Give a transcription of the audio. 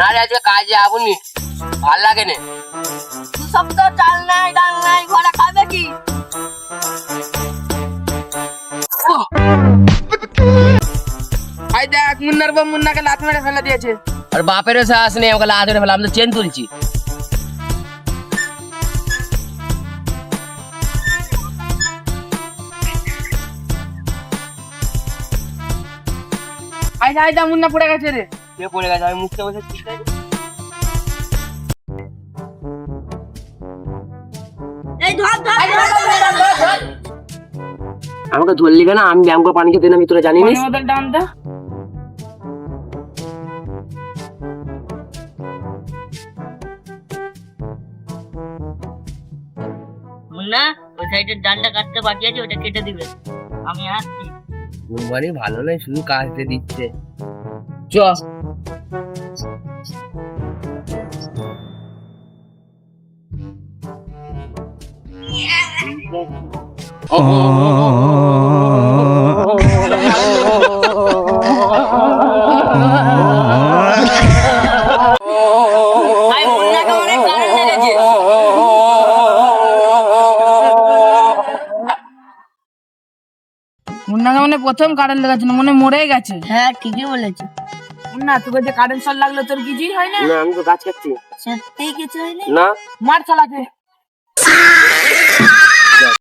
না রে আজকে কাজে যাবনি, ভাল লাগে না। দু সপ্তাহ চাল নাই ডাল নাই, ঘরে খাবে কি? ভাই দেখ, মুন্নার বউ মুন্নাকে লাথ মেরে ফেলে দিয়েছে। আর বাপেরও সাহস নেই আমাকে লাথ মেরে ফেলা, আমি তো চেন তুলছি। আইদা মুন্না পড়ে গেছে রে। কে পড়ে গেছে? আমি মুখতে বসে এই ধর ধর আমাকে ধরলি কেন? আমি ব্যায়াম করে পানি খেতে নামি, তোরা জানিস? পানি বোতলটা আনতে। মুন্না, ওই সাইডের ডালটা কাটতে বাকি আছে, ওটা কেটে দিবে। আমি আসছি। মানে ভালো নয়, শুধু কাজতে দিচ্ছে। চ। ভাই মুন্নাকে অনেক কারেন্ট লেগেছে। মুন্নাকে মানে প্রথম কারেন্ট লেগেছে না, মনে মরেই গেছে। হ্যাঁ ঠিকই বলেছে। মুন্না তোকে যে কারেন্ট শট লাগলো, তোর কিছুই হয় না? না, আমি তো গাছ কাটছি সত্যি কিছু হয়নি। না। মার চালাকে।